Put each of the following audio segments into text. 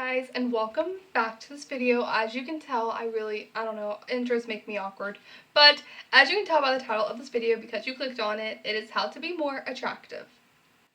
guys, and welcome back to this video. As you can tell, I don't know, intros make me awkward, but as you can tell by the title of this video, because you clicked on it, it is how to be more attractive.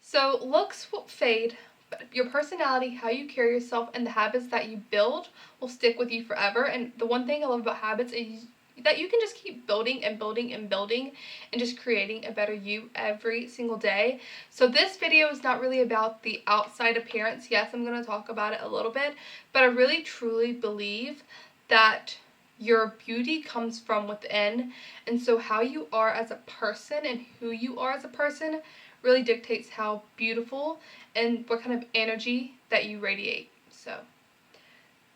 So looks will fade, but your personality, how you carry yourself, and the habits that you build will stick with you forever. And the one thing I love about habits is that you can just keep building and building and building and just creating a better you every single day. So this video is not really about the outside appearance. Yes, I'm going to talk about it a little bit, but I really truly believe that your beauty comes from within, and so how you are as a person and who you are as a person really dictates how beautiful and what kind of energy that you radiate. So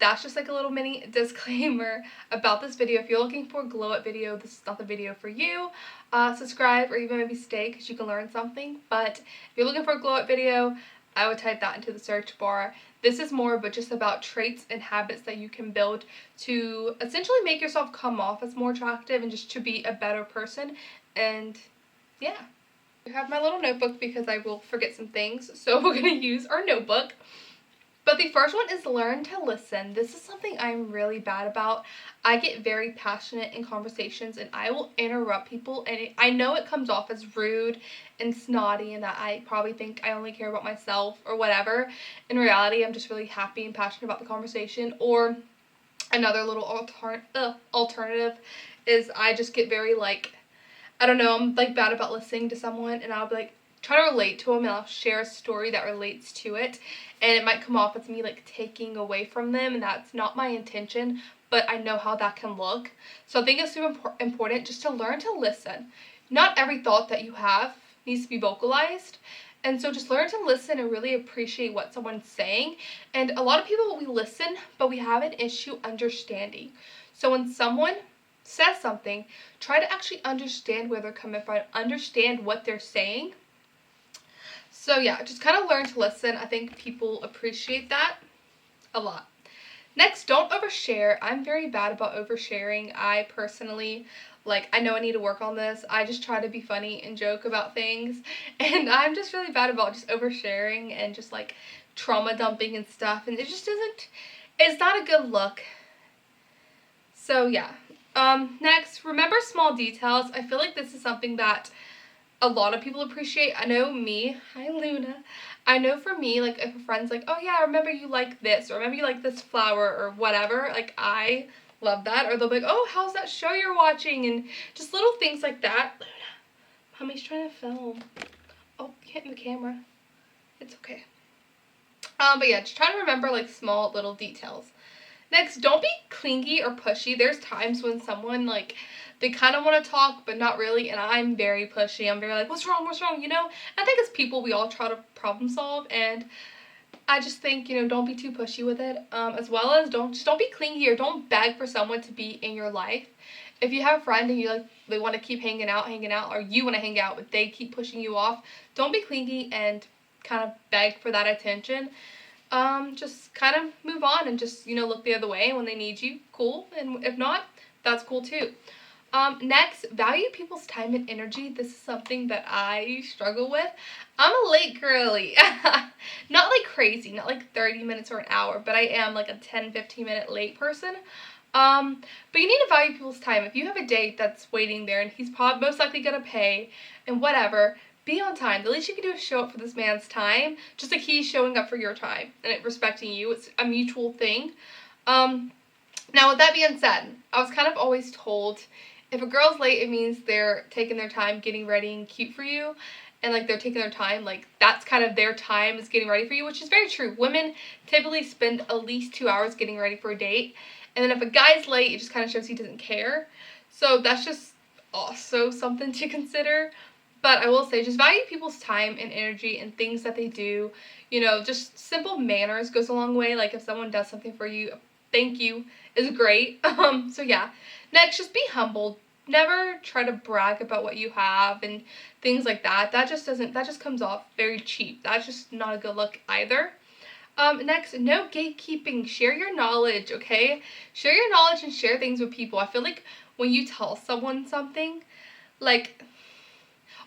that's just like a little mini disclaimer about this video. If you're looking for a glow up video, this is not the video for you. Subscribe or even maybe stay because you can learn something. But if you're looking for a glow up video, I would type that into the search bar. This is more but just about traits and habits that you can build to essentially make yourself come off as more attractive and just to be a better person. And yeah. I have my little notebook because I will forget some things. So we're going to use our notebook. But the first one is learn to listen. This is something I'm really bad about. I get very passionate in conversations and I will interrupt people, and I know it comes off as rude and snotty and that I probably think I only care about myself or whatever. In reality, I'm just really happy and passionate about the conversation. Or another little alternative is I just get very I don't know, I'm bad about listening to someone, and I'll be try to relate to them, and I'll share a story that relates to it, and it might come off as me taking away from them, and that's not my intention, but I know how that can look. So I think it's super important just to learn to listen. Not every thought that you have needs to be vocalized, and so just learn to listen and really appreciate what someone's saying. And a lot of people, we listen, but we have an issue understanding. So when someone says something, try to actually understand where they're coming from, understand what they're saying. So yeah, just kind of learn to listen. I think people appreciate that a lot. Next, don't overshare. I'm very bad about oversharing. I personally, I know I need to work on this. I just try to be funny and joke about things. And I'm just really bad about just oversharing and just trauma dumping and stuff. And it just it's not a good look. So yeah. Next, remember small details. I feel like this is something that a lot of people appreciate. I know me, hi Luna, I know for me, if a friend's oh yeah, I remember you like this, or remember you like this flower, or whatever, I love that. Or they'll be oh, how's that show you're watching, and just little things like that. Luna, mommy's trying to film. Oh, hitting the camera. It's okay. But yeah, just try to remember small little details. Next, don't be clingy or pushy. There's times when someone they kind of want to talk, but not really, and I'm very pushy. I'm very what's wrong, you know? I think as people, we all try to problem solve, and I just think, don't be too pushy with it, as well as don't be clingy or don't beg for someone to be in your life. If you have a friend and you they want to keep hanging out, or you want to hang out, but they keep pushing you off, don't be clingy and kind of beg for that attention. Just kind of move on and just, look the other way when they need you. Cool. And if not, that's cool too. Next, value people's time and energy. This is something that I struggle with. I'm a late girly. Not crazy, not 30 minutes or an hour, but I am a 10-15 minute late person. But you need to value people's time. If you have a date that's waiting there and he's most likely gonna pay and whatever, be on time. The least you can do is show up for this man's time, just like he's showing up for your time and respecting you. It's a mutual thing. Now with that being said, I was kind of always told if a girl's late, it means they're taking their time getting ready and cute for you, and they're taking their time, that's kind of their time is getting ready for you, which is very true. Women typically spend at least 2 hours getting ready for a date, and then if a guy's late, it just kind of shows he doesn't care. So that's just also something to consider. But I will say, just value people's time and energy and things that they do. Just simple manners goes a long way. If someone does something for you, thank you is great. So yeah. Next, just be humble. Never try to brag about what you have and things like that. That just comes off very cheap. That's just not a good look either. Next, no gatekeeping. Share your knowledge, okay? Share your knowledge and share things with people. I feel when you tell someone something,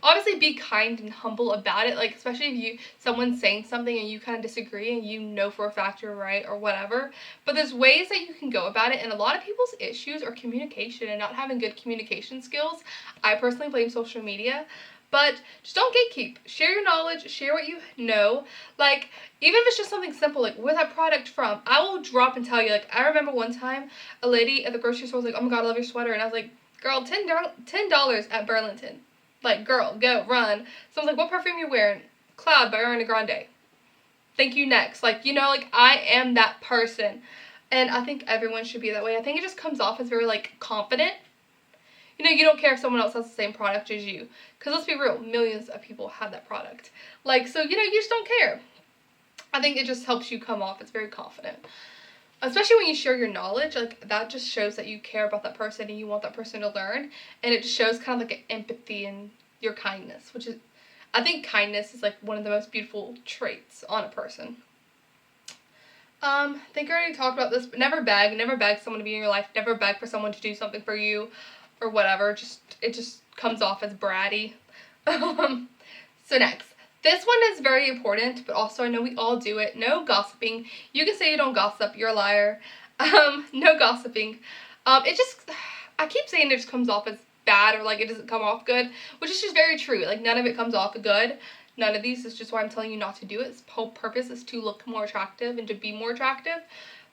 Obviously be kind and humble about it, like especially if someone's saying something and you kind of disagree and you know for a fact you're right or whatever. But there's ways that you can go about it, and a lot of people's issues are communication and not having good communication skills. I personally blame social media. But just don't gatekeep. Share your knowledge, share what you know. Like, even if it's just something simple, like, where's that product from? I will drop and tell you. Like, I remember one time, a lady at the grocery store was like, oh my god, I love your sweater. And I was like, girl, $10 at Burlington. Like, girl, go, run. So I was like, what perfume you wearing? Cloud by Ariana Grande. Thank you, next. Like, you know, like, I am that person. And I think everyone should be that way. I think it just comes off as very, like, confident. You know, you don't care if someone else has the same product as you. Because let's be real, millions of people have that product. Like, so, you know, you just don't care. I think it just helps you come off as very confident. Especially when you share your knowledge, like, that just shows that you care about that person and you want that person to learn. And it just shows kind of like an empathy and your kindness, which is, I think kindness is like one of the most beautiful traits on a person. I think I already talked about this, but never beg someone to be in your life, never beg for someone to do something for you. Or whatever, it just comes off as bratty. So next, this one is very important, but also I know we all do it. No gossiping. You can say you don't gossip, you're a liar. No gossiping. I keep saying it just comes off as bad or like it doesn't come off good, which is just very true. Like none of it comes off good. None of these is just why I'm telling you not to do it. Its whole purpose is to look more attractive and to be more attractive.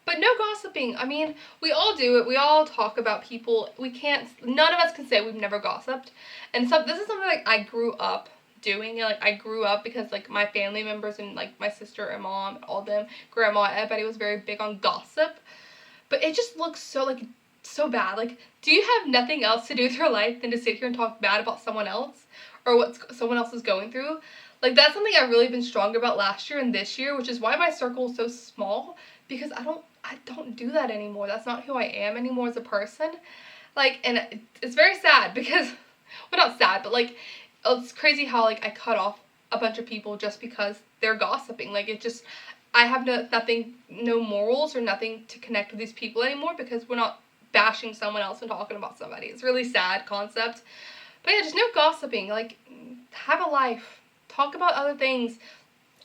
But no gossiping. I mean, we all do it. We all talk about people. None of us can say we've never gossiped. And so this is something like I grew up doing. Like I grew up because like my family members and like my sister and mom, all of them, grandma, everybody was very big on gossip. But it just looks so bad. Like, do you have nothing else to do with your life than to sit here and talk bad about someone else or what someone else is going through? Like, that's something I've really been strong about last year and this year, which is why my circle is so small, because I don't do that anymore. That's not who I am anymore as a person. Like, and it's very sad because, well, not sad, but like, it's crazy how like I cut off a bunch of people just because they're gossiping. Like, I have no morals or nothing to connect with these people anymore because we're not bashing someone else and talking about somebody. It's a really sad concept. But yeah, just no gossiping. Like, have a life. Talk about other things.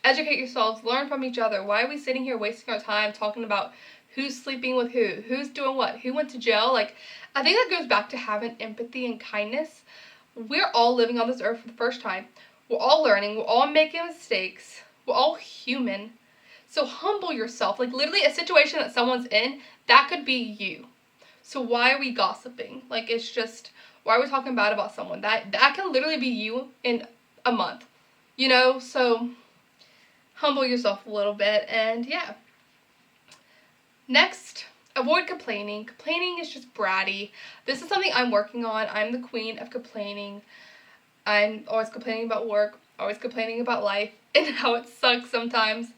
Educate yourselves. Learn from each other. Why are we sitting here wasting our time talking about who's sleeping with who's doing what, who went to jail? Like, I think that goes back to having empathy and kindness. We're all living on this earth for the first time. We're all learning. We're all making mistakes. We're all human. So humble yourself. Like, literally a situation that someone's in, that could be you. So why are we gossiping? Like, it's just, why are we talking bad about someone? That can literally be you in a month. You know, so humble yourself a little bit, and yeah. Next, avoid complaining. Complaining is just bratty. This is something I'm working on. I'm the queen of complaining. I'm always complaining about work, always complaining about life, and how it sucks sometimes.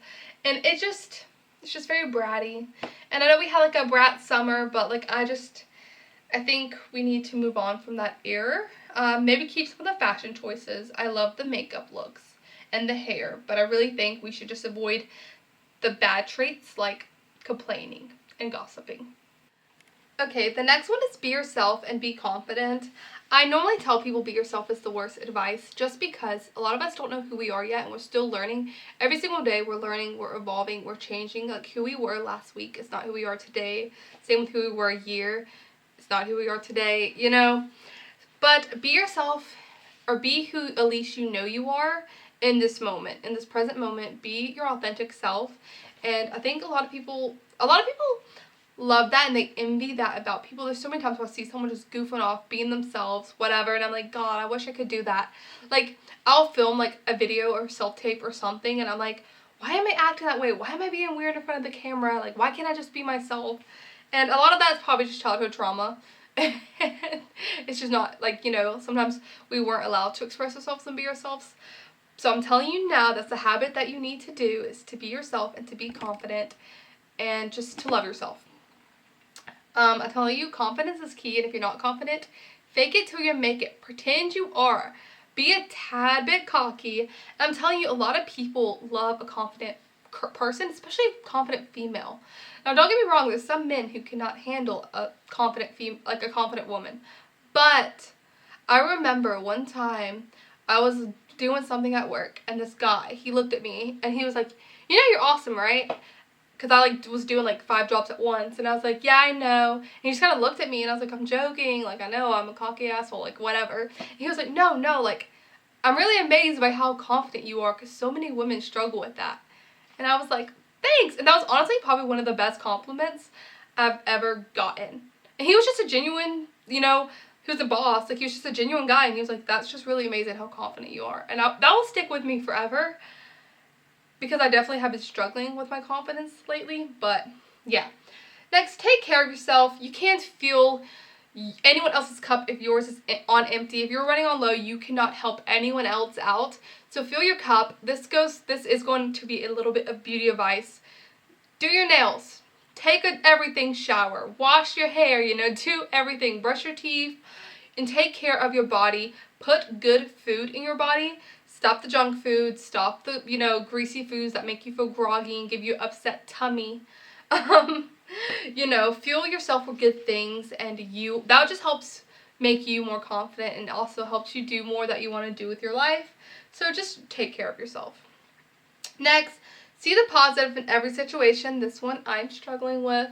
And it's just very bratty. And I know we had like a brat summer, but like I think we need to move on from that era. Maybe keep some of the fashion choices. I love the makeup looks and the hair, but I really think we should just avoid the bad traits like complaining and gossiping. Okay, the next one is be yourself and be confident. I normally tell people be yourself is the worst advice just because a lot of us don't know who we are yet and we're still learning. Every single day we're learning, we're evolving, we're changing. Like who we were last week is not who we are today. Same with who we were a year. It's not who we are today, you know. But be yourself, or be who at least you know you are in this moment, in this present moment. Be your authentic self. And I think a lot of people love that and they envy that about people. There's so many times where I see someone just goofing off, being themselves, whatever, and I'm like, God, I wish I could do that. Like, I'll film like a video or self-tape or something, and I'm like, why am I acting that way? Why am I being weird in front of the camera? Like, why can't I just be myself? And a lot of that is probably just childhood trauma. It's just not, like, you know, sometimes we weren't allowed to express ourselves and be ourselves. So I'm telling you now, that's a habit that you need to do, is to be yourself and to be confident and just to love yourself. I'm telling you, confidence is key, and if you're not confident, fake it till you make it. Pretend you are. Be a tad bit cocky. And I'm telling you, a lot of people love a confident person, especially a confident female. Now, don't get me wrong, there's some men who cannot handle a confident a confident woman. But I remember one time I was doing something at work, and this guy, he looked at me, and he was like, you know you're awesome, right? Because I, like, was doing, like, 5 jobs at once, and I was like, yeah, I know. And he just kind of looked at me, and I was like, I'm joking, like, I know, I'm a cocky asshole, like, whatever. And he was like, no, like, I'm really amazed by how confident you are, because so many women struggle with that. And I was like, thanks. And that was honestly probably one of the best compliments I've ever gotten. And he was just a genuine, you know, he was a boss. Like, he was just a genuine guy. And he was like, that's just really amazing how confident you are. And that will stick with me forever, because I definitely have been struggling with my confidence lately. But yeah. Next, take care of yourself. You can't fill anyone else's cup if yours is on empty. If you're running on low, you cannot help anyone else out. So fill your cup. This is going to be a little bit of beauty advice. Do your nails. Take an everything shower. Wash your hair, you know, do everything. Brush your teeth and take care of your body. Put good food in your body. Stop the junk food. Stop the, you know, greasy foods that make you feel groggy and give you upset tummy. You know, fuel yourself with good things, and that just helps make you more confident, and also helps you do more that you want to do with your life. So just take care of yourself. Next, see the positive in every situation. This one I'm struggling with.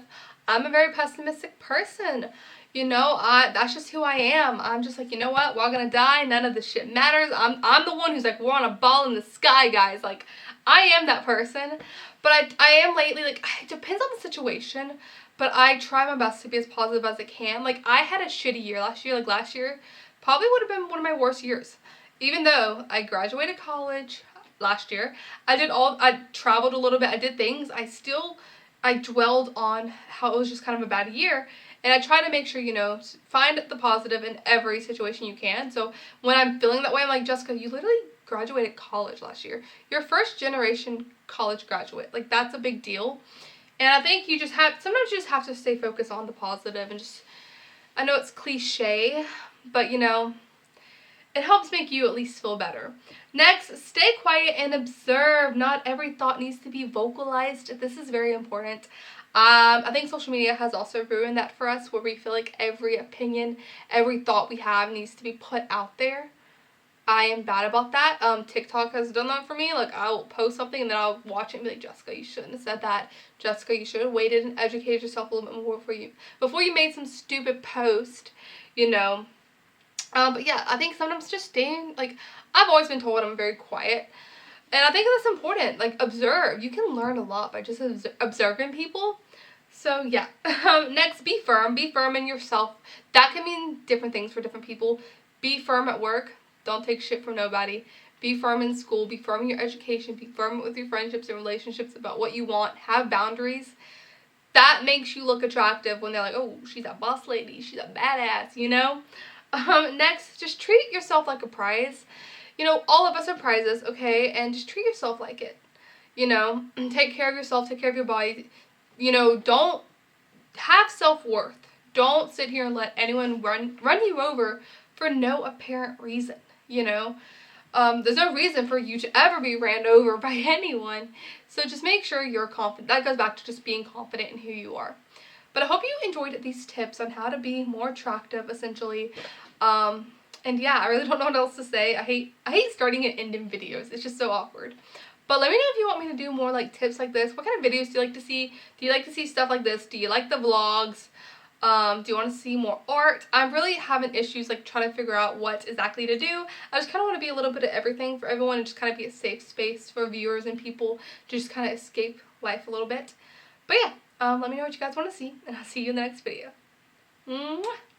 I'm a very pessimistic person. You know, that's just who I am. I'm just like, you know what? We're all gonna die. None of this shit matters. I'm the one who's like, we're on a ball in the sky, guys. Like, I am that person. But I am lately, like, it depends on the situation. But I try my best to be as positive as I can. Like, I had a shitty year last year. Like, last year probably would have been one of my worst years. Even though I graduated college last year. I traveled a little bit. I did things. I dwelled on how it was just kind of a bad year. And I try to make sure, you know, find the positive in every situation you can. So when I'm feeling that way, I'm like, Jessica, you literally graduated college last year. You're first generation college graduate. Like, that's a big deal. And I think sometimes you just have to stay focused on the positive and just, I know it's cliche, but, you know, it helps make you at least feel better. Next, stay quiet and observe. Not every thought needs to be vocalized. This is very important. I think social media has also ruined that for us, where we feel like every opinion, every thought we have needs to be put out there. I am bad about that. TikTok has done that for me. Like, I'll post something and then I'll watch it and be like, Jessica, you shouldn't have said that. Jessica, you should have waited and educated yourself a little bit more before you made some stupid post, you know. But yeah, I think sometimes just staying, like, I've always been told I'm very quiet. And I think that's important. Like, observe. You can learn a lot by just observing people. So, yeah. Next, be firm. Be firm in yourself. That can mean different things for different people. Be firm at work. Don't take shit from nobody. Be firm in school. Be firm in your education. Be firm with your friendships and relationships about what you want. Have boundaries. That makes you look attractive when they're like, oh, she's a boss lady. She's a badass, you know? Next, just treat yourself like a prize. You know, all of us are prizes, okay? And just treat yourself like it. You know, take care of yourself, take care of your body. You know, don't have self-worth. Don't sit here and let anyone run you over for no apparent reason, you know? There's no reason for you to ever be ran over by anyone. So just make sure you're confident. That goes back to just being confident in who you are. But I hope you enjoyed these tips on how to be more attractive, essentially. And yeah, I really don't know what else to say. I hate starting and ending videos. It's just so awkward. But let me know if you want me to do more, like, tips like this. What kind of videos do you like to see? Do you like to see stuff like this? Do you like the vlogs? Do you want to see more art? I'm really having issues, like, trying to figure out what exactly to do. I just kind of want to be a little bit of everything for everyone and just kind of be a safe space for viewers and people to just kind of escape life a little bit. But yeah, let me know what you guys want to see, and I'll see you in the next video. Mwah!